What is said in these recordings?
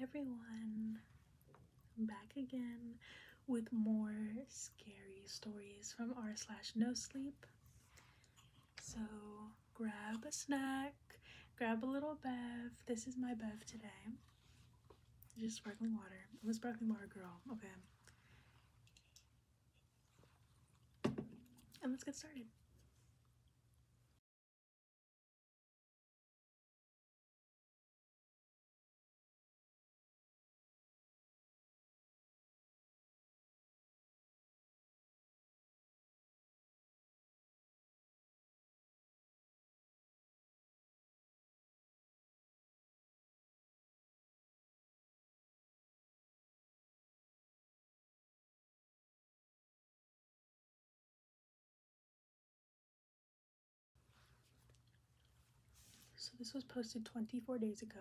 everyone, I'm back again with more scary stories from r/nosleep. So grab a snack, grab a little bev. This is my bev today. Just sparkling water. I'm a sparkling water girl, okay? And let's get started. So this was posted 24 days ago,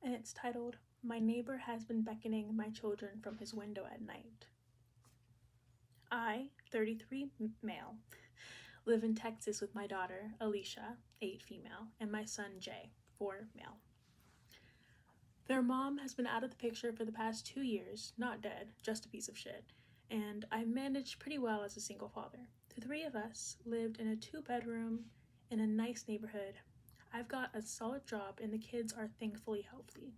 and it's titled, "My Neighbor Has Been Beckoning My Children from His Window at Night." I, 33 male, live in Texas with my daughter, Alicia, 8 female, and my son, Jay, 4 male. Their mom has been out of the picture for the past 2 years, not dead, just a piece of shit, and I managed pretty well as a single father. The 3 of us lived in a 2-bedroom in a nice neighborhood. I've got a solid job and the kids are thankfully healthy.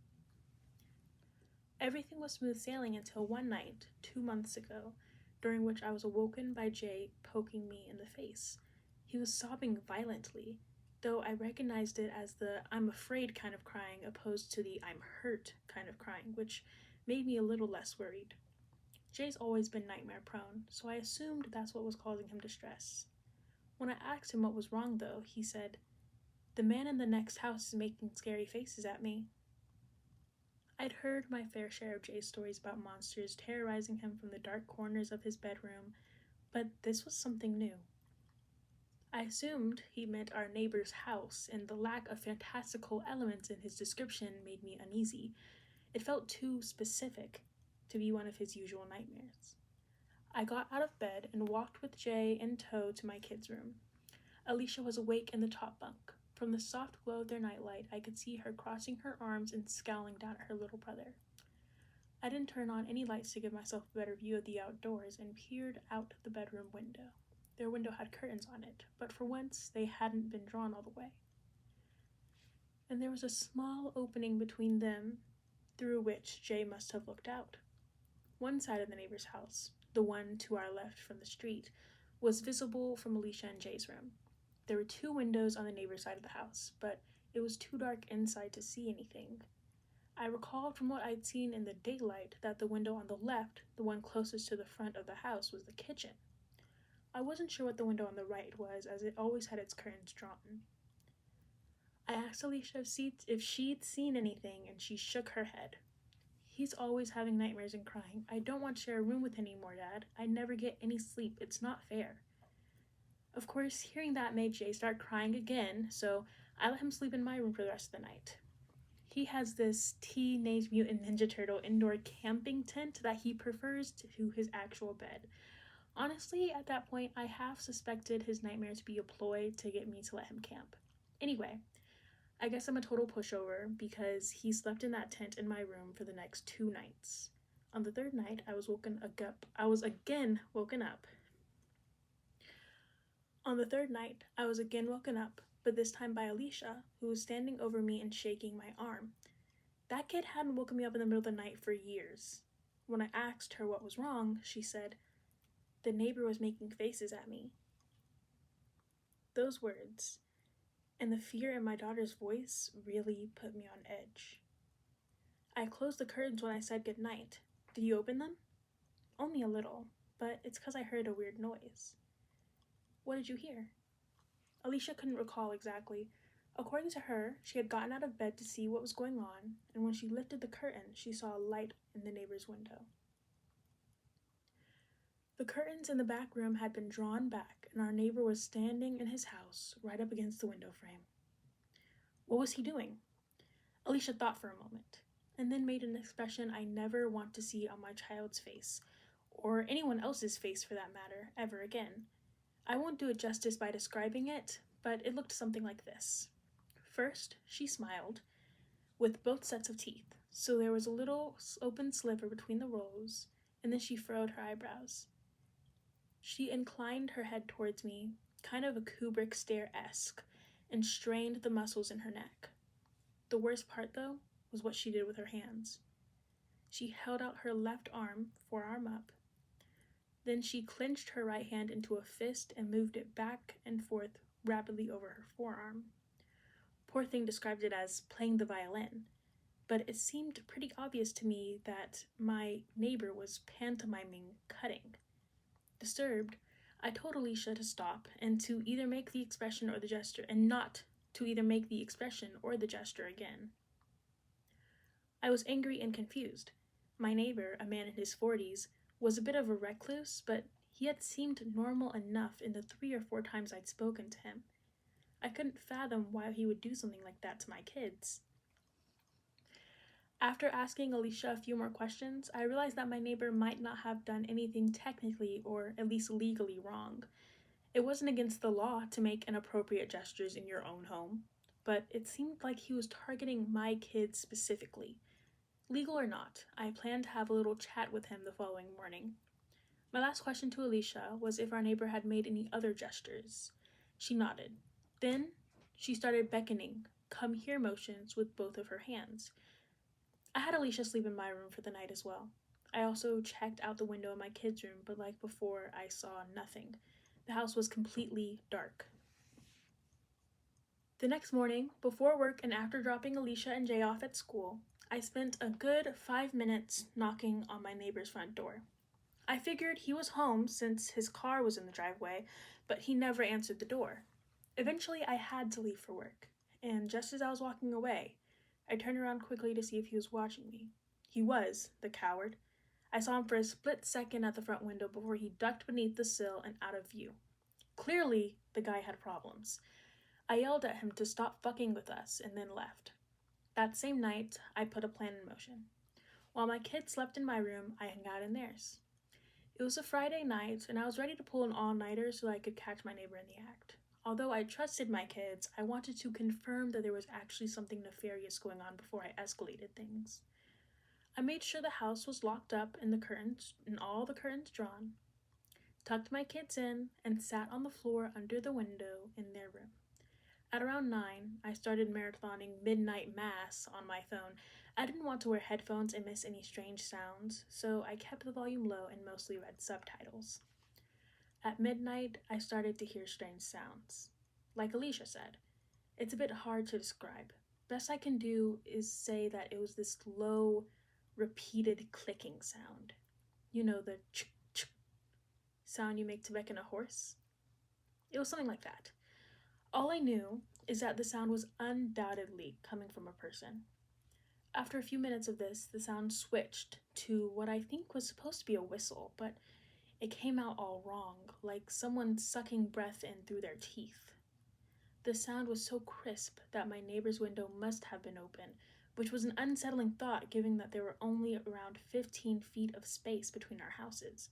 Everything was smooth sailing until one night, 2 months ago, during which I was awoken by Jay poking me in the face. He was sobbing violently, though I recognized it as the "I'm afraid" kind of crying opposed to the "I'm hurt" kind of crying, which made me a little less worried. Jay's always been nightmare prone, so I assumed that's what was causing him distress. When I asked him what was wrong, though, he said, "The man in the next house is making scary faces at me." I'd heard my fair share of Jay's stories about monsters terrorizing him from the dark corners of his bedroom, but this was something new. I assumed he meant our neighbor's house, and the lack of fantastical elements in his description made me uneasy. It felt too specific to be one of his usual nightmares. I got out of bed and walked with Jay in tow to my kids' room. Alicia was awake in the top bunk. From the soft glow of their nightlight, I could see her crossing her arms and scowling down at her little brother. I didn't turn on any lights to give myself a better view of the outdoors and peered out the bedroom window. Their window had curtains on it, but for once they hadn't been drawn all the way. And there was a small opening between them through which Jay must have looked out. One side of the neighbor's house, the one to our left from the street, was visible from Alicia and Jay's room. There were 2 windows on the neighbor's side of the house, but it was too dark inside to see anything. I recalled from what I'd seen in the daylight that the window on the left, the one closest to the front of the house, was the kitchen. I wasn't sure what the window on the right was, as it always had its curtains drawn. I asked Alicia if she'd seen anything, and she shook her head. "He's always having nightmares and crying. I don't want to share a room with him anymore, Dad. I never get any sleep. It's not fair." Of course, hearing that made Jay start crying again, so I let him sleep in my room for the rest of the night. He has this Teenage Mutant Ninja Turtle indoor camping tent that he prefers to his actual bed. Honestly, at that point, I half suspected his nightmare to be a ploy to get me to let him camp. Anyway, I guess I'm a total pushover because he slept in that tent in my room for the next 2 nights. On the 3rd night, I was again woken up. But this time by Alicia, who was standing over me and shaking my arm. That kid hadn't woken me up in the middle of the night for years. When I asked her what was wrong, she said, "The neighbor was making faces at me." Those words, and the fear in my daughter's voice, really put me on edge. I closed the curtains when I said goodnight. "Did you open them?" "Only a little, but it's 'cause I heard a weird noise." "What did you hear?" Alicia couldn't recall exactly. According to her, she had gotten out of bed to see what was going on, and when she lifted the curtain, she saw a light in the neighbor's window. The curtains in the back room had been drawn back, and our neighbor was standing in his house, right up against the window frame. What was he doing? Alicia thought for a moment, and then made an expression I never want to see on my child's face, or anyone else's face for that matter, ever again. I won't do it justice by describing it, but it looked something like this. First, she smiled, with both sets of teeth, so there was a little open sliver between the rows, and then she furrowed her eyebrows. She inclined her head towards me, kind of a Kubrick stare-esque, and strained the muscles in her neck. The worst part, though, was what she did with her hands. She held out her left arm, forearm up. Then she clenched her right hand into a fist and moved it back and forth rapidly over her forearm. Poor thing described it as playing the violin, but it seemed pretty obvious to me that my neighbor was pantomiming cutting. Disturbed, I told Alicia to stop and to either make the expression or the gesture, and not to either make the expression or the gesture again. I was angry and confused. My neighbor, a man in his 40s, was a bit of a recluse, but he had seemed normal enough in the 3 or 4 times I'd spoken to him. I couldn't fathom why he would do something like that to my kids. After asking Alicia a few more questions, I realized that my neighbor might not have done anything technically or at least legally wrong. It wasn't against the law to make inappropriate gestures in your own home, but it seemed like he was targeting my kids specifically. Legal or not, I planned to have a little chat with him the following morning. My last question to Alicia was if our neighbor had made any other gestures. She nodded. Then she started beckoning, come here motions with both of her hands. I had Alicia sleep in my room for the night as well. I also checked out the window in my kids' room, but like before, I saw nothing. The house was completely dark. The next morning, before work and after dropping Alicia and Jay off at school, I spent a good 5 minutes knocking on my neighbor's front door. I figured he was home since his car was in the driveway, but he never answered the door. Eventually, I had to leave for work, and just as I was walking away, I turned around quickly to see if he was watching me. He was, the coward. I saw him for a split second at the front window before he ducked beneath the sill and out of view. Clearly, the guy had problems. I yelled at him to stop fucking with us and then left. That same night, I put a plan in motion. While my kids slept in my room, I hung out in theirs. It was a Friday night, and I was ready to pull an all-nighter so I could catch my neighbor in the act. Although I trusted my kids, I wanted to confirm that there was actually something nefarious going on before I escalated things. I made sure the house was locked up and all the curtains drawn, tucked my kids in, and sat on the floor under the window in their room. At around 9, I started marathoning Midnight Mass on my phone. I didn't want to wear headphones and miss any strange sounds, so I kept the volume low and mostly read subtitles. At midnight, I started to hear strange sounds. Like Alicia said, it's a bit hard to describe. Best I can do is say that it was this low, repeated clicking sound. You know, the ch-ch sound you make to beckon a horse? It was something like that. All I knew is that the sound was undoubtedly coming from a person. After a few minutes of this, the sound switched to what I think was supposed to be a whistle, but it came out all wrong, like someone sucking breath in through their teeth. The sound was so crisp that my neighbor's window must have been open, which was an unsettling thought given that there were only around 15 feet of space between our houses.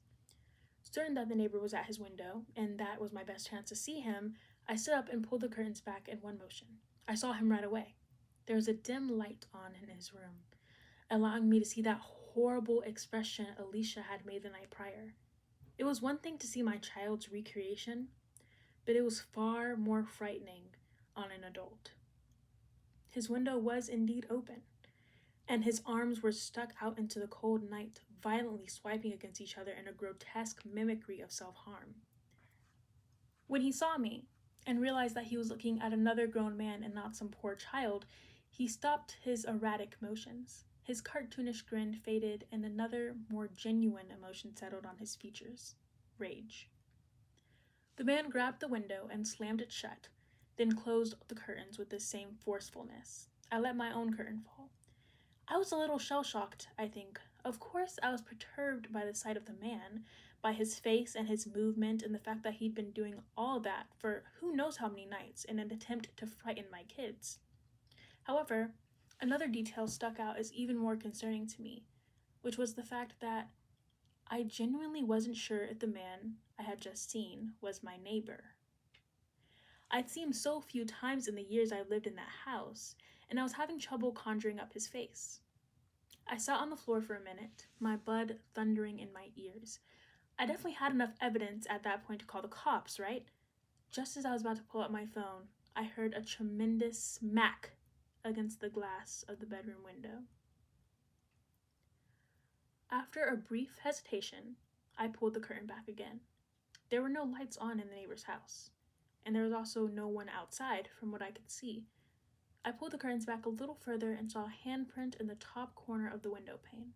Certain that the neighbor was at his window, and that was my best chance to see him, I stood up and pulled the curtains back in one motion. I saw him right away. There was a dim light on in his room, allowing me to see that horrible expression Alicia had made the night prior. It was one thing to see my child's recreation, but it was far more frightening on an adult. His window was indeed open, and his arms were stuck out into the cold night, violently swiping against each other in a grotesque mimicry of self-harm. When he saw me, and realized that he was looking at another grown man and not some poor child, he stopped his erratic motions. His cartoonish grin faded, and another, more genuine emotion settled on his features: rage. The man grabbed the window and slammed it shut, then closed the curtains with the same forcefulness. I let my own curtain fall. I was a little shell-shocked, I think. Of course, I was perturbed by the sight of the man, by his face and his movement, and the fact that he'd been doing all that for who knows how many nights in an attempt to frighten my kids. However, another detail stuck out as even more concerning to me, which was the fact that I genuinely wasn't sure if the man I had just seen was my neighbor. I'd seen him so few times in the years I lived in that house, and I was having trouble conjuring up his face. I sat on the floor for a minute, my blood thundering in my ears. I definitely had enough evidence at that point to call the cops, right? Just as I was about to pull out my phone, I heard a tremendous smack against the glass of the bedroom window. After a brief hesitation, I pulled the curtain back again. There were no lights on in the neighbor's house, and there was also no one outside from what I could see. I pulled the curtains back a little further and saw a handprint in the top corner of the window pane.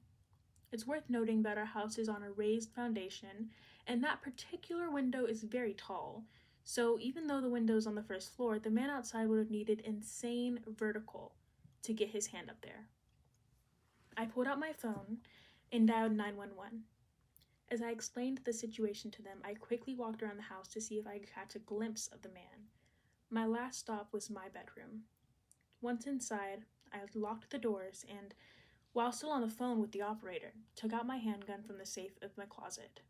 It's worth noting that our house is on a raised foundation, and that particular window is very tall, so even though the window is on the first floor, the man outside would have needed insane vertical to get his hand up there. I pulled out my phone and dialed 911. As I explained the situation to them, I quickly walked around the house to see if I could catch a glimpse of the man. My last stop was my bedroom. Once inside, I locked the doors and, while still on the phone with the operator, took out my handgun from the safe of my closet.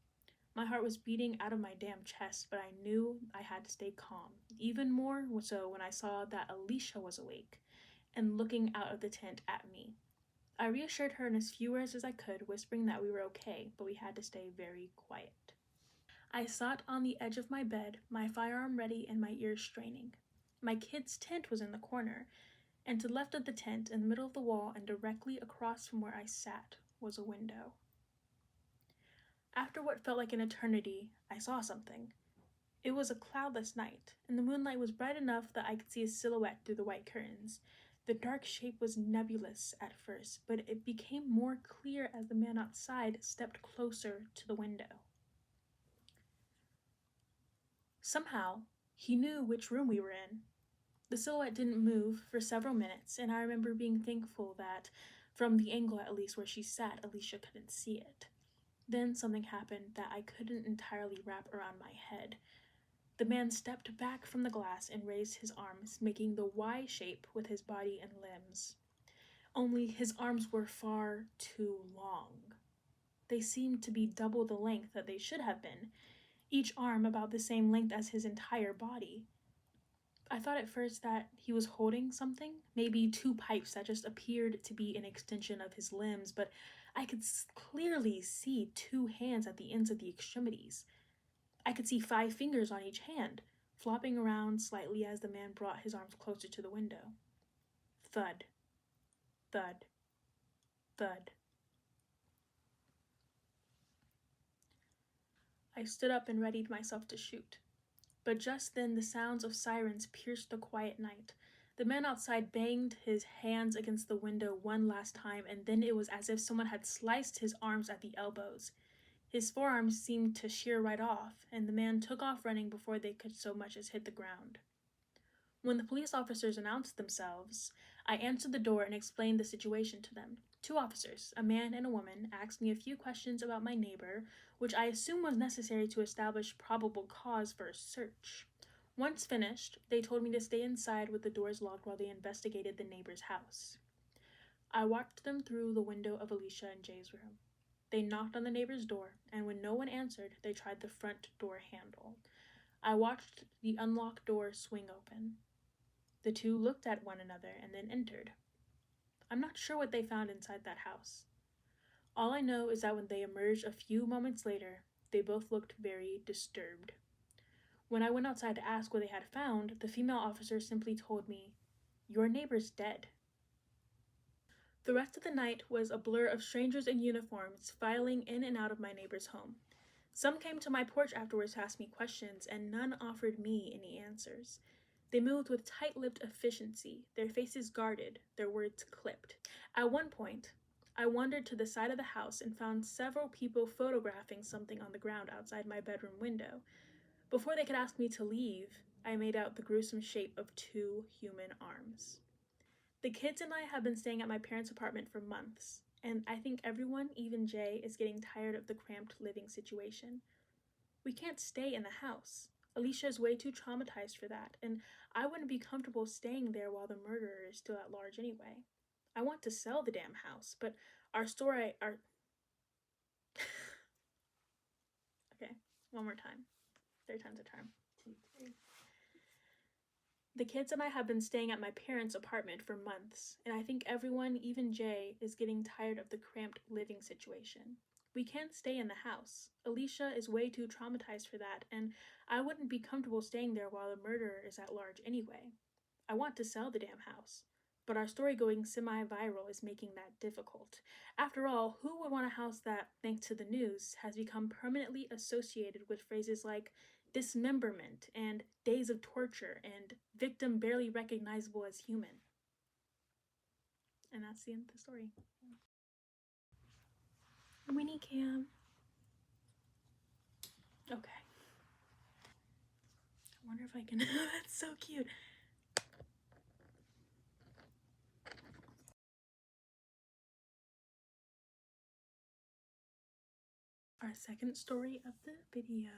My heart was beating out of my damn chest, but I knew I had to stay calm, even more so when I saw that Alicia was awake and looking out of the tent at me. I reassured her in as few words as I could, whispering that we were okay, but we had to stay very quiet. I sat on the edge of my bed, my firearm ready and my ears straining. My kid's tent was in the corner, and to the left of the tent, in the middle of the wall and directly across from where I sat, was a window. After what felt like an eternity, I saw something. It was a cloudless night, and the moonlight was bright enough that I could see a silhouette through the white curtains. The dark shape was nebulous at first, but it became more clear as the man outside stepped closer to the window. Somehow, he knew which room we were in. The silhouette didn't move for several minutes, and I remember being thankful that, from the angle at least where she sat, Alicia couldn't see it. Then something happened that I couldn't entirely wrap around my head. The man stepped back from the glass and raised his arms, making the Y shape with his body and limbs. Only his arms were far too long. They seemed to be double the length that they should have been, each arm about the same length as his entire body. I thought at first that he was holding something, maybe two pipes that just appeared to be an extension of his limbs, but I could clearly see two hands at the ends of the extremities. I could see 5 fingers on each hand, flopping around slightly as the man brought his arms closer to the window. Thud. Thud. Thud. I stood up and readied myself to shoot. But just then the sounds of sirens pierced the quiet night. The man outside banged his hands against the window one last time, and then it was as if someone had sliced his arms at the elbows. His forearms seemed to shear right off, and the man took off running before they could so much as hit the ground. When the police officers announced themselves, I answered the door and explained the situation to them. 2 officers, a man and a woman, asked me a few questions about my neighbor, which I assumed was necessary to establish probable cause for a search. Once finished, they told me to stay inside with the doors locked while they investigated the neighbor's house. I watched them through the window of Alicia and Jay's room. They knocked on the neighbor's door, and when no one answered, they tried the front door handle. I watched the unlocked door swing open. The 2 looked at one another and then entered. I'm not sure what they found inside that house. All I know is that when they emerged a few moments later, they both looked very disturbed. When I went outside to ask what they had found, the female officer simply told me, "Your neighbor's dead." The rest of the night was a blur of strangers in uniforms filing in and out of my neighbor's home. Some came to my porch afterwards to ask me questions, and none offered me any answers. They moved with tight-lipped efficiency, their faces guarded, their words clipped. At one point, I wandered to the side of the house and found several people photographing something on the ground outside my bedroom window. Before they could ask me to leave, I made out the gruesome shape of 2 human arms. The kids and I have been staying at my parents' apartment for months, and I think everyone, even Jay, is getting tired of the cramped living situation. We can't stay in the house. Alicia is way too traumatized for that, and I wouldn't be comfortable staying there while the murderer is still at large anyway. I want to sell the damn house, but our story, Okay, one more time. 3 times a charm. 2, 3. The kids and I have been staying at my parents' apartment for months, and I think everyone, even Jay, is getting tired of the cramped living situation. We can't stay in the house. Alicia is way too traumatized for that, and I wouldn't be comfortable staying there while the murderer is at large anyway. I want to sell the damn house. But our story going semi viral is making that difficult. After all, who would want a house that, thanks to the news, has become permanently associated with phrases like dismemberment and days of torture and victim barely recognizable as human? And that's the end of the story. Winnie Cam. Okay. I wonder if I can. That's so cute. Our second story of the video.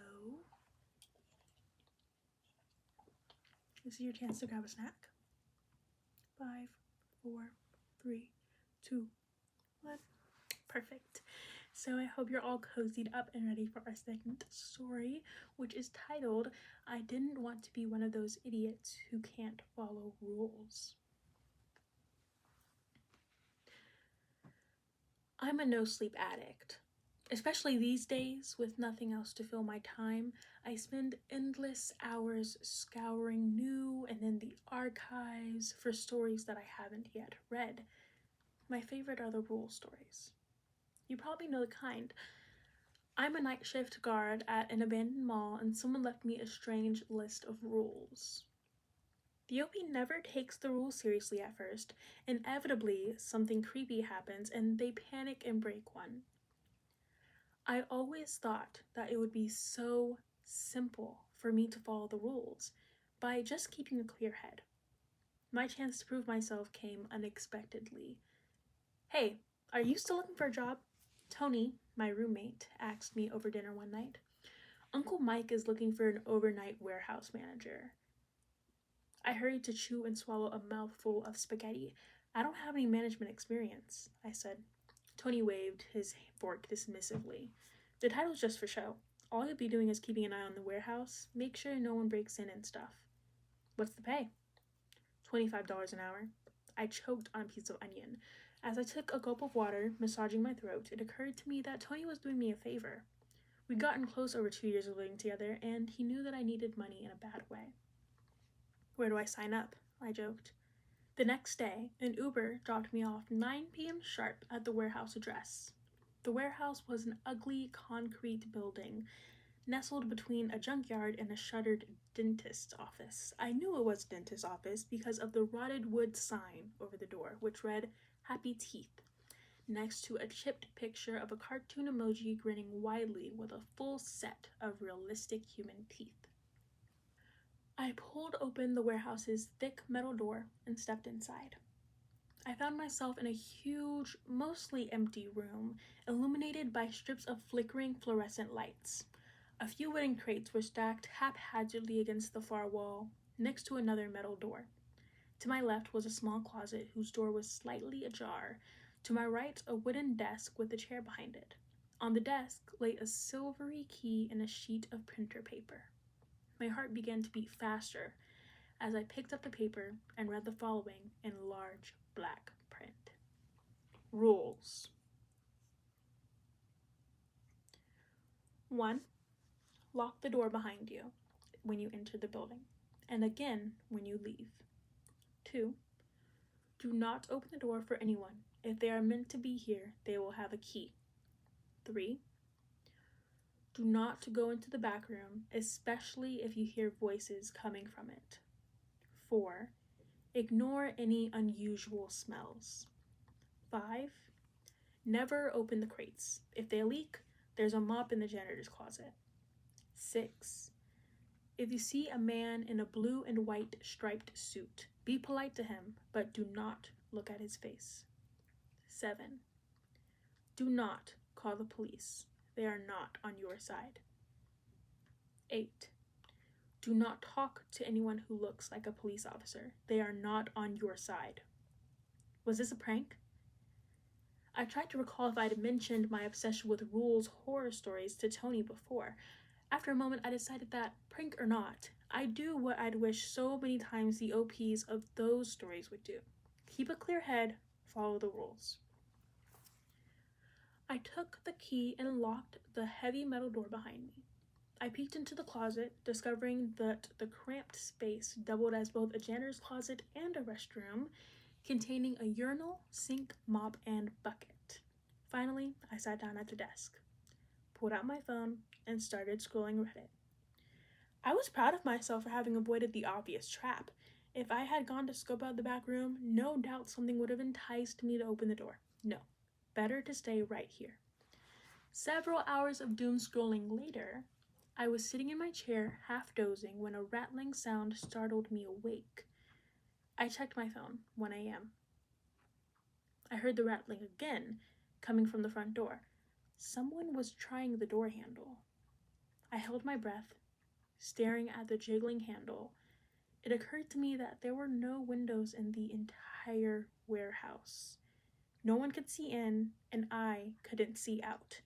This is your chance to grab a snack. 5, 4, 3, 2, 1. Perfect. So I hope you're all cozied up and ready for our second story, which is titled, I Didn't Want to Be One of Those Idiots Who Can't Follow Rules. I'm a no-sleep addict. Especially these days, with nothing else to fill my time, I spend endless hours scouring new and then the archives for stories that I haven't yet read. My favorite are the rule stories. You probably know the kind. I'm a night shift guard at an abandoned mall, and someone left me a strange list of rules. The OP never takes the rules seriously at first. Inevitably, something creepy happens, and they panic and break one. I always thought that it would be so simple for me to follow the rules by just keeping a clear head. My chance to prove myself came unexpectedly. Hey, are you still looking for a job? Tony, my roommate, asked me over dinner one night. Uncle Mike is looking for an overnight warehouse manager. I hurried to chew and swallow a mouthful of spaghetti. I don't have any management experience, I said. Tony waved his fork dismissively. The title's just for show. All you'll be doing is keeping an eye on the warehouse. Make sure no one breaks in and stuff. What's the pay? $25 an hour. I choked on a piece of onion. As I took a gulp of water, massaging my throat, it occurred to me that Tony was doing me a favor. We'd gotten close over 2 years of living together, and he knew that I needed money in a bad way. Where do I sign up? I joked. The next day, an Uber dropped me off 9 p.m. sharp at the warehouse address. The warehouse was an ugly concrete building, nestled between a junkyard and a shuttered dentist's office. I knew it was a dentist's office because of the rotted wood sign over the door, which read, Happy Teeth, next to a chipped picture of a cartoon emoji grinning widely with a full set of realistic human teeth. I pulled open the warehouse's thick metal door and stepped inside. I found myself in a huge, mostly empty room, illuminated by strips of flickering fluorescent lights. A few wooden crates were stacked haphazardly against the far wall, next to another metal door. To my left was a small closet whose door was slightly ajar. To my right, a wooden desk with a chair behind it. On the desk lay a silvery key and a sheet of printer paper. My heart began to beat faster as I picked up the paper and read the following in large black print. Rules. 1. Lock the door behind you when you enter the building, and again when you leave. 2. Do not open the door for anyone. If they are meant to be here, they will have a key. 3. Do not go into the back room, especially if you hear voices coming from it. 4. Ignore any unusual smells. 5. Never open the crates. If they leak, there's a mop in the janitor's closet. 6. If you see a man in a blue and white striped suit, be polite to him, but do not look at his face. 7. Do not call the police. They are not on your side. 8. Do not talk to anyone who looks like a police officer. They are not on your side. Was this a prank? I tried to recall if I'd mentioned my obsession with rules horror stories to Tony before. After a moment, I decided that, prank or not, I'd do what I'd wish so many times the OPs of those stories would do. Keep a clear head, follow the rules. I took the key and locked the heavy metal door behind me. I peeked into the closet, discovering that the cramped space doubled as both a janitor's closet and a restroom, containing a urinal, sink, mop, and bucket. Finally, I sat down at the desk, pulled out my phone, and started scrolling Reddit. I was proud of myself for having avoided the obvious trap. If I had gone to scope out the back room, no doubt something would have enticed me to open the door. No, better to stay right here. Several hours of doom scrolling later, I was sitting in my chair, half dozing, when a rattling sound startled me awake. I checked my phone, 1 a.m. I heard the rattling again, coming from the front door. Someone was trying the door handle. I held my breath, staring at the jiggling handle. It occurred to me that there were no windows in the entire warehouse. No one could see in, and I couldn't see out.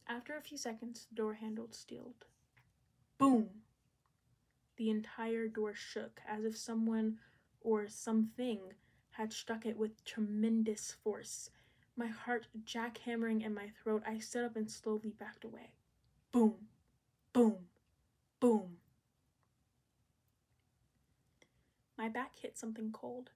After a few seconds, the door handle stilled. Boom! The entire door shook as if someone or something had struck it with tremendous force. My heart jackhammering in my throat, I stood up and slowly backed away. Boom! Boom! Boom! My back hit something cold.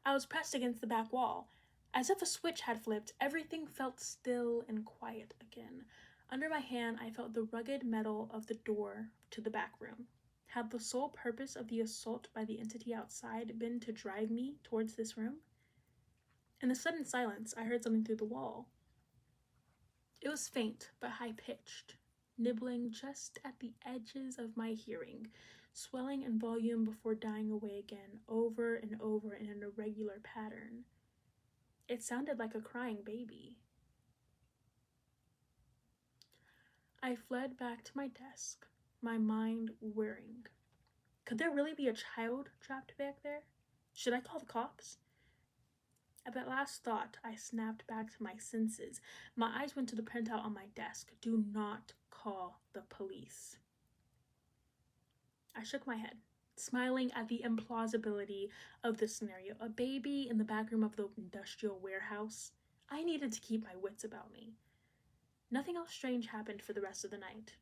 I was pressed against the back wall. As if a switch had flipped, everything felt still and quiet again. Under my hand, I felt the rugged metal of the door to the back room. Had the sole purpose of the assault by the entity outside been to drive me towards this room? In the sudden silence, I heard something through the wall. It was faint but high-pitched, nibbling just at the edges of my hearing, swelling in volume before dying away again, over and over in an irregular pattern. It sounded like a crying baby. I fled back to my desk, my mind whirring. Could there really be a child trapped back there? Should I call the cops? At that last thought, I snapped back to my senses. My eyes went to the printout on my desk. Do not call the police. I shook my head, smiling at the implausibility of the scenario. A baby in the back room of the industrial warehouse. I needed to keep my wits about me. Nothing else strange happened for the rest of the night.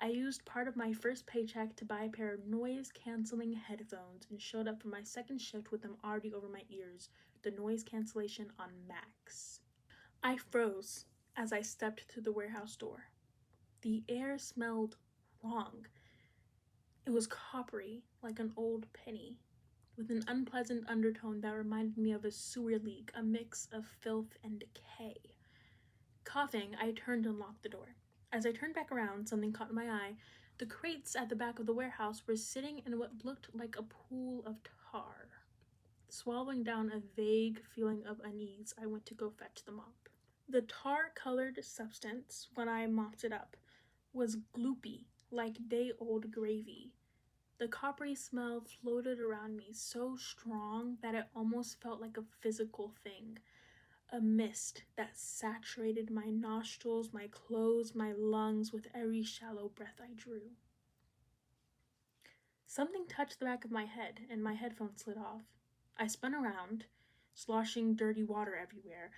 I used part of my first paycheck to buy a pair of noise-canceling headphones and showed up for my second shift with them already over my ears, the noise cancellation on max. I froze as I stepped through the warehouse door. The air smelled wrong. It was coppery, like an old penny, with an unpleasant undertone that reminded me of a sewer leak, a mix of filth and decay. Coughing, I turned and locked the door. As I turned back around, something caught my eye. The crates at the back of the warehouse were sitting in what looked like a pool of tar. Swallowing down a vague feeling of unease, I went to go fetch the mop. The tar-colored substance, when I mopped it up, was gloopy, like day-old gravy. The coppery smell floated around me so strong that it almost felt like a physical thing. A mist that saturated my nostrils, my clothes, my lungs with every shallow breath I drew. Something touched the back of my head, and my headphones slid off. I spun around, sloshing dirty water everywhere.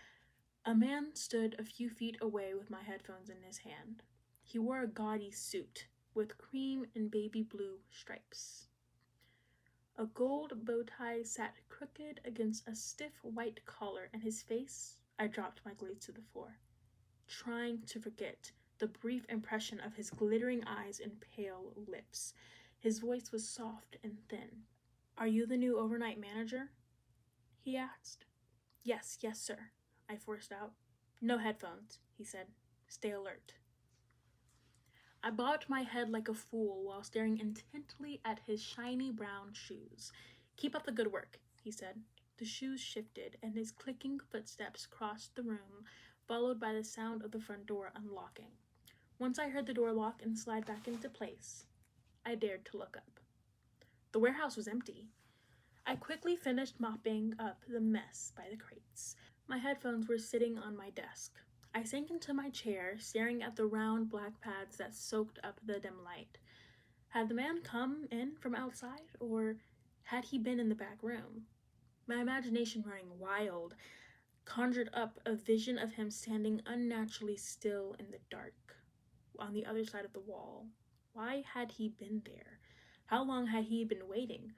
A man stood a few feet away with my headphones in his hand. He wore a gaudy suit with cream and baby blue stripes. A gold bow tie sat crooked against a stiff white collar, and his face, I dropped my glaive to the floor, trying to forget the brief impression of his glittering eyes and pale lips. His voice was soft and thin. "Are you the new overnight manager?" he asked. Yes, sir," I forced out. "No headphones," he said. "Stay alert." I bobbed my head like a fool while staring intently at his shiny brown shoes. "Keep up the good work," he said. The shoes shifted, and his clicking footsteps crossed the room, followed by the sound of the front door unlocking. Once I heard the door lock and slide back into place, I dared to look up. The warehouse was empty. I quickly finished mopping up the mess by the crates. My headphones were sitting on my desk. I sank into my chair, staring at the round black pads that soaked up the dim light. Had the man come in from outside, or had he been in the back room? My imagination running wild conjured up a vision of him standing unnaturally still in the dark, on the other side of the wall. Why had he been there? How long had he been waiting?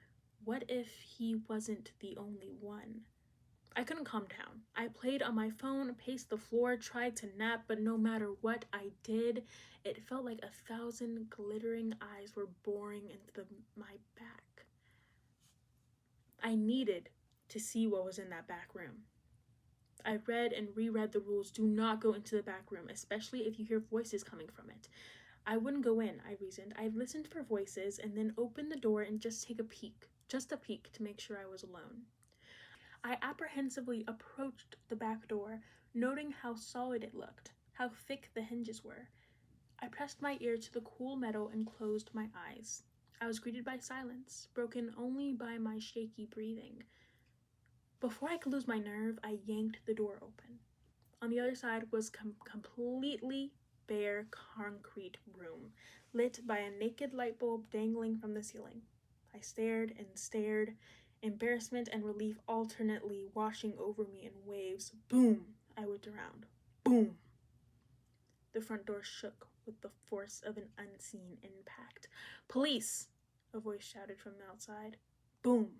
What if he wasn't the only one? I couldn't calm down. I played on my phone, paced the floor, tried to nap, but no matter what I did, it felt like 1,000 glittering eyes were boring into my back. I needed to see what was in that back room. I read and reread the rules. Do not go into the back room, especially if you hear voices coming from it. I wouldn't go in, I reasoned. I'd listened for voices and then open the door and just take a peek. Just a peek to make sure I was alone. I apprehensively approached the back door, noting how solid it looked, how thick the hinges were. I pressed my ear to the cool metal and closed my eyes. I was greeted by silence, broken only by my shaky breathing. Before I could lose my nerve, I yanked the door open. On the other side was completely bare concrete room, lit by a naked light bulb dangling from the ceiling. I stared and stared, embarrassment and relief alternately washing over me in waves. Boom! I whipped around. Boom! The front door shook with the force of an unseen impact. Police! A voice shouted from outside. Boom!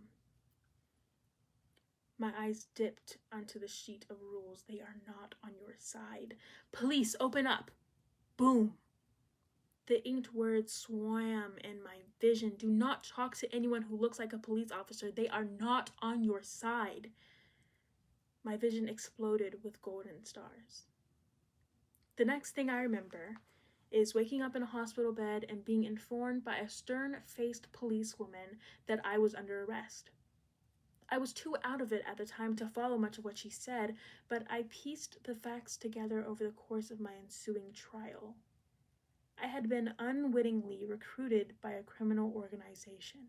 My eyes dipped onto the sheet of rules. They are not on your side. Police, open up! Boom! The inked words swam in my vision. Do not talk to anyone who looks like a police officer. They are not on your side. My vision exploded with golden stars. The next thing I remember is waking up in a hospital bed and being informed by a stern-faced policewoman that I was under arrest. I was too out of it at the time to follow much of what she said, but I pieced the facts together over the course of my ensuing trial. I had been unwittingly recruited by a criminal organization.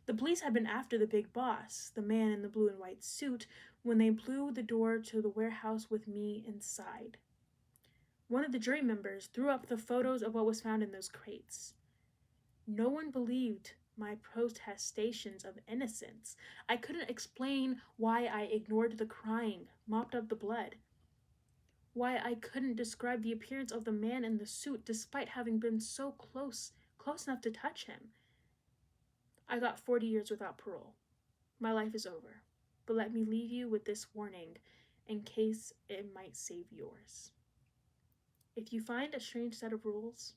The police had been after the big boss, the man in the blue and white suit, when they blew the door to the warehouse with me inside. One of the jury members threw up the photos of what was found in those crates. No one believed my protestations of innocence. I couldn't explain why I ignored the crying, mopped up the blood. Why I couldn't describe the appearance of the man in the suit despite having been so close enough to touch him. I got 40 years without parole. My life is over. But let me leave you with this warning in case it might save yours. If you find a strange set of rules,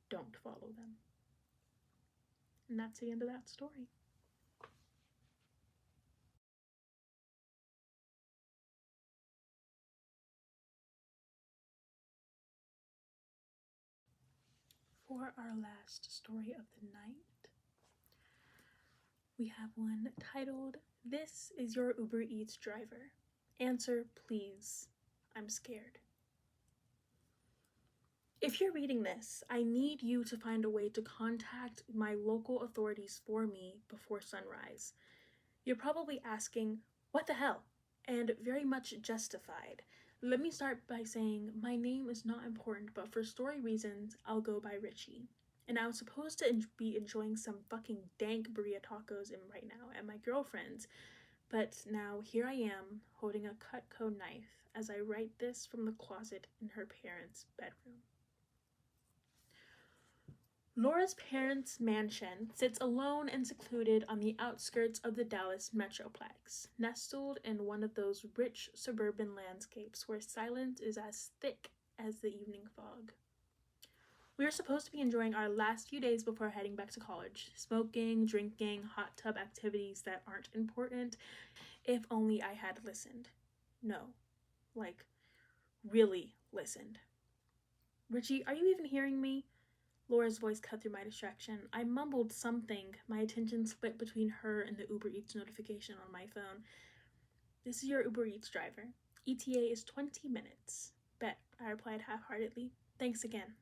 don't follow them. And that's the end of that story. For our last story of the night, we have one titled, "This is Your Uber Eats Driver. Answer, please. I'm scared." If you're reading this, I need you to find a way to contact my local authorities for me before sunrise. You're probably asking, what the hell? And very much justified. Let me start by saying my name is not important, but for story reasons, I'll go by Richie. And I was supposed to be enjoying some fucking dank burrito tacos right now at my girlfriend's, but now here I am holding a Cutco knife as I write this from the closet in her parents' bedroom. Laura's parents' mansion sits alone and secluded on the outskirts of the Dallas Metroplex, nestled in one of those rich suburban landscapes where silence is as thick as the evening fog. We are supposed to be enjoying our last few days before heading back to college, smoking, drinking, hot tub activities that aren't important. If only I had listened. No, really listened. Richie, are you even hearing me? Laura's voice cut through my distraction. I mumbled something, my attention split between her and the Uber Eats notification on my phone. "This is your Uber Eats driver. ETA is 20 minutes. Bet," I replied half-heartedly. "Thanks again."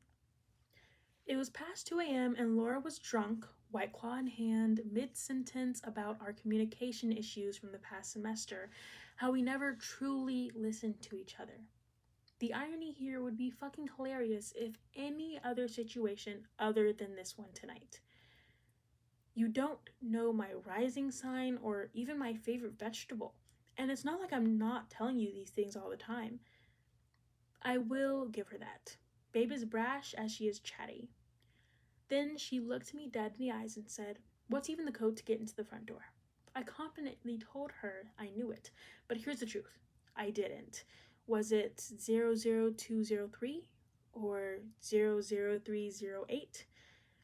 It was past 2 a.m. and Laura was drunk, White Claw in hand, mid-sentence about our communication issues from the past semester, how we never truly listened to each other. The irony here would be fucking hilarious if any other situation other than this one tonight. You don't know my rising sign or even my favorite vegetable. And it's not like I'm not telling you these things all the time. I will give her that. Babe is brash as she is chatty. Then she looked me dead in the eyes and said, "What's even the code to get into the front door?" I confidently told her I knew it, but here's the truth. I didn't. Was it 00203 or 00308?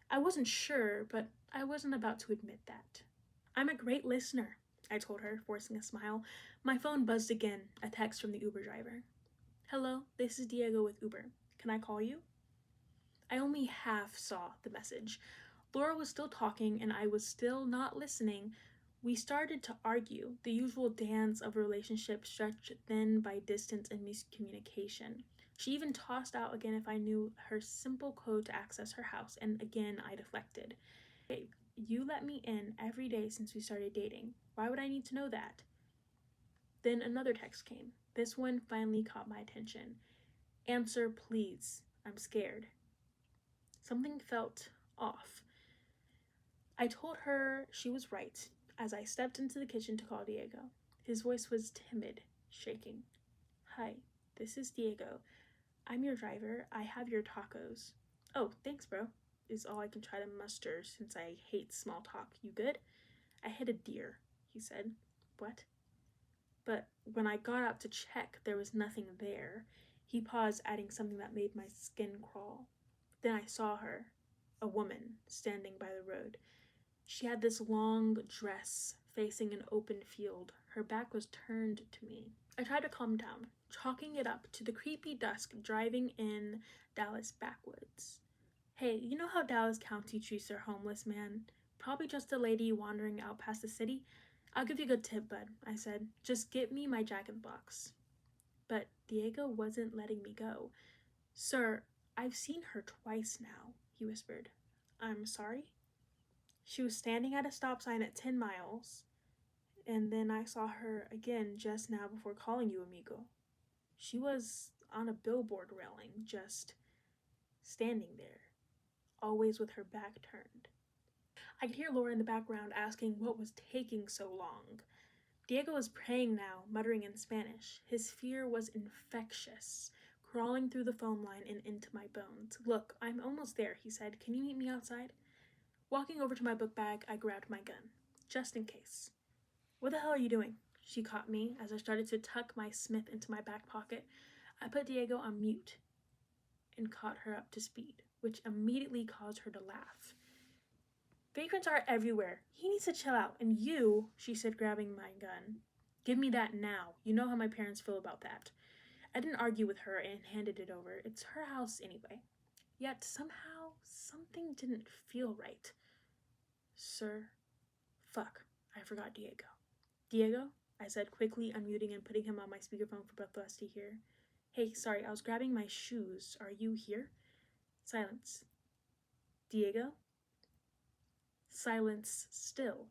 I wasn't sure, but I wasn't about to admit that. "I'm a great listener," I told her, forcing a smile. My phone buzzed again, a text from the Uber driver. "Hello, this is Diego with Uber. Can I call you?" I only half saw the message. Laura was still talking and I was still not listening. We started to argue, the usual dance of a relationship stretched thin by distance and miscommunication. She even tossed out again if I knew her simple code to access her house, and again I deflected. "Babe, you let me in every day since we started dating. Why would I need to know that?" Then another text came. This one finally caught my attention. "Answer, please. I'm scared." Something felt off. I told her she was right as I stepped into the kitchen to call Diego. His voice was timid, shaking. "Hi, this is Diego. I'm your driver. I have your tacos." "Oh, thanks, bro," is all I can try to muster since I hate small talk. "You good?" "I hit a deer," he said. "What?" But when I got out to check, there was nothing there. He paused, adding something that made my skin crawl. Then I saw her, a woman, standing by the road. She had this long dress facing an open field. Her back was turned to me. I tried to calm down, chalking it up to the creepy dusk driving in Dallas backwoods. "Hey, you know how Dallas County treats their homeless man? Probably just a lady wandering out past the city. I'll give you a good tip, bud," I said. "Just get me my Jack in the Box." But Diego wasn't letting me go. "Sir, I've seen her twice now," he whispered. "I'm sorry?" "She was standing at a stop sign at 10 miles, and then I saw her again just now before calling you, amigo. She was on a billboard railing, just standing there, always with her back turned." I could hear Laura in the background asking what was taking so long. Diego was praying now, muttering in Spanish. His fear was infectious, crawling through the phone line and into my bones. "Look, I'm almost there," he said. "Can you meet me outside?" Walking over to my book bag, I grabbed my gun, just in case. "What the hell are you doing?" She caught me as I started to tuck my Smith into my back pocket. I put Diego on mute and caught her up to speed, which immediately caused her to laugh. "Vagrants are everywhere. He needs to chill out. And you," she said, grabbing my gun, "give me that now. You know how my parents feel about that." I didn't argue with her and handed it over. It's her house anyway. Yet somehow something didn't feel right. "Sir, fuck, I forgot Diego." "Diego?" I said, quickly unmuting and putting him on my speakerphone for both of us to hear. "Hey, sorry, I was grabbing my shoes. Are you here?" Silence. "Diego?" Silence still.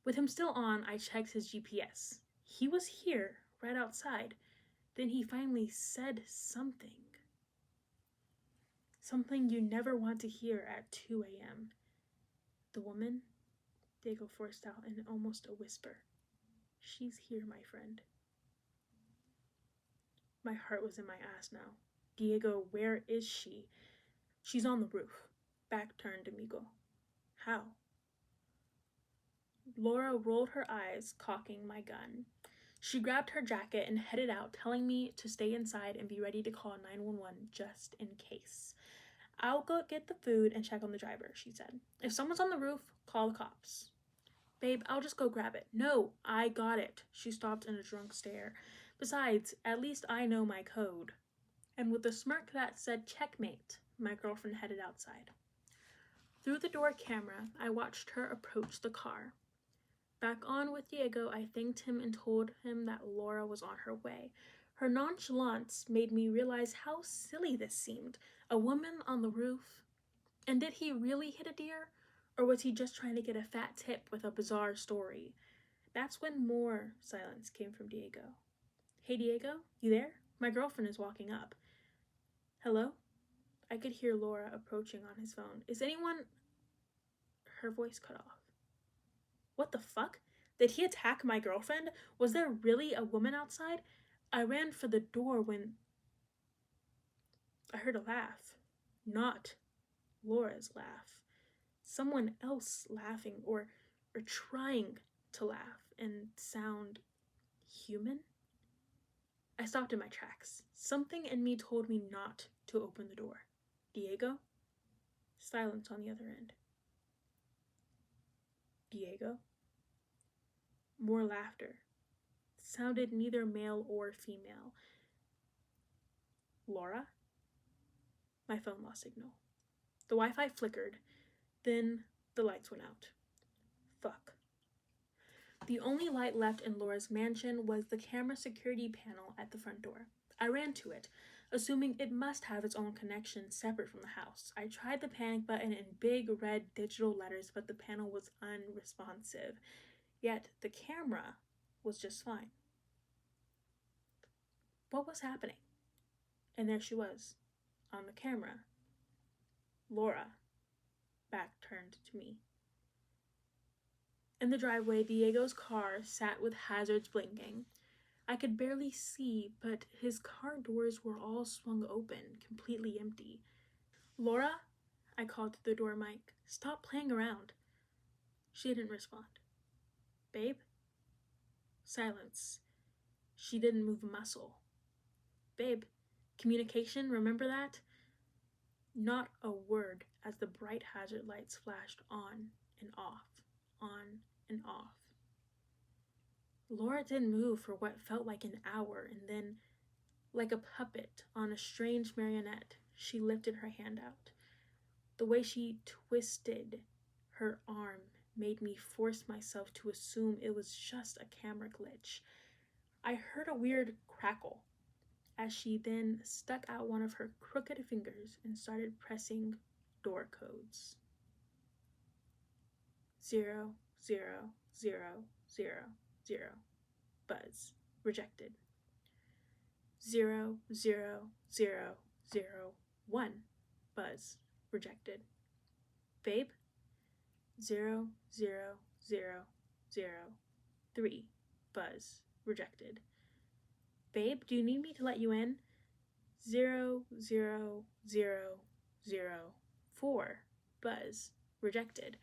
With him still on, I checked his GPS. He was here, right outside. Then he finally said something. Something you never want to hear at 2 a.m. "The woman?" Diego forced out in almost a whisper. "She's here, my friend." My heart was in my ass now. "Diego, where is she?" "She's on the roof. Back turned, amigo." "How?" Laura rolled her eyes, cocking my gun. She grabbed her jacket and headed out, telling me to stay inside and be ready to call 911 just in case. "I'll go get the food and check on the driver," she said. "If someone's on the roof, call the cops." "Babe, I'll just go grab it." "No, I got it." She stopped in a drunk stare. "Besides, at least I know my code." And with a smirk that said checkmate, my girlfriend headed outside. Through the door camera, I watched her approach the car. Back on with Diego, I thanked him and told him that Laura was on her way. Her nonchalance made me realize how silly this seemed. A woman on the roof? And did he really hit a deer? Or was he just trying to get a fat tip with a bizarre story? That's when more silence came from Diego. "Hey, Diego, you there?" My girlfriend is walking up. Hello? I could hear Laura approaching on his phone. Is anyone... Her voice cut off. What the fuck? Did he attack my girlfriend? Was there really a woman outside? I ran for the door when I heard a laugh. Not Laura's laugh. Someone else laughing or trying to laugh and sound human? I stopped in my tracks. Something in me told me not to open the door. Diego? Silence on the other end. Diego? More laughter. Sounded neither male or female. Laura? My phone lost signal. The Wi-Fi flickered. Then the lights went out. Fuck. The only light left in Laura's mansion was the camera security panel at the front door. I ran to it, assuming it must have its own connection separate from the house. I tried the panic button in big red digital letters, but the panel was unresponsive. Yet the camera was just fine. What was happening? And there she was, on the camera. Laura, back turned to me. In the driveway, Diego's car sat with hazards blinking. I could barely see, but his car doors were all swung open, completely empty. Laura? I called through the door mic. Stop playing around. She didn't respond. Babe? Silence. She didn't move a muscle. Babe, communication, remember that? Not a word as the bright hazard lights flashed on and off, on and off. Laura didn't move for what felt like an hour, and then, like a puppet on a strange marionette, she lifted her hand out. The way she twisted her arm made me force myself to assume it was just a camera glitch. I heard a weird crackle as she then stuck out one of her crooked fingers and started pressing door codes. 0, 0, 0, 0, 0. Buzz. Rejected. 0, 0, 0, 0, 1. Buzz. Rejected. Babe? 0, 0, 0, 0, 3. Buzz. Rejected. Babe, do you need me to let you in? 0, 0, 0, 0, 4. Buzz. Rejected.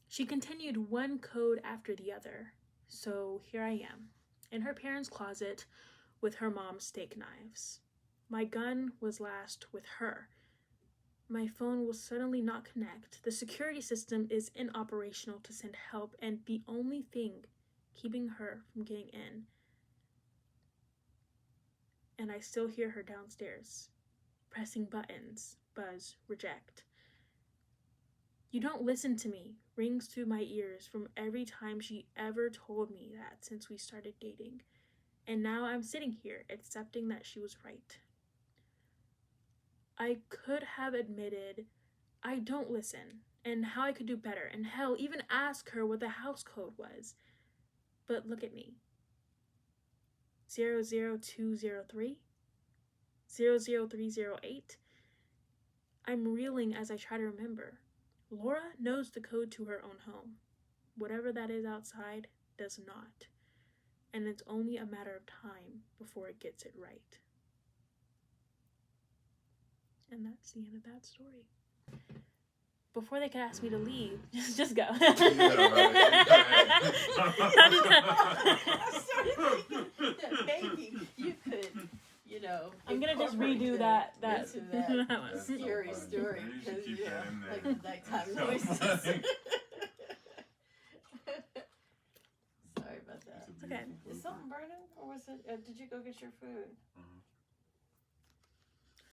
She continued one code after the other. So here I am, in her parents' closet with her mom's steak knives. My gun was last with her. My phone will suddenly not connect. The security system is inoperational to send help, and the only thing keeping her from getting in. And I still hear her downstairs, pressing buttons. Buzz. Reject. You don't listen to me rings through my ears from every time she ever told me that since we started dating. And now I'm sitting here accepting that she was right. I could have admitted I don't listen and how I could do better, and hell, even ask her what the house code was. But look at me. 00203? 00308? I'm reeling as I try to remember. Laura knows the code to her own home. Whatever that is outside does not. And it's only a matter of time before it gets it right. And that's the end of that story. Before they could ask me to leave, just go. I started thinking that maybe you could, I'm gonna just redo that into that so scary funny. story Maybe you because should keep that in there. like the nighttime So noises. funny. Sorry about that. Okay. Is something burning, or was it? Did you go get your food? Mhm.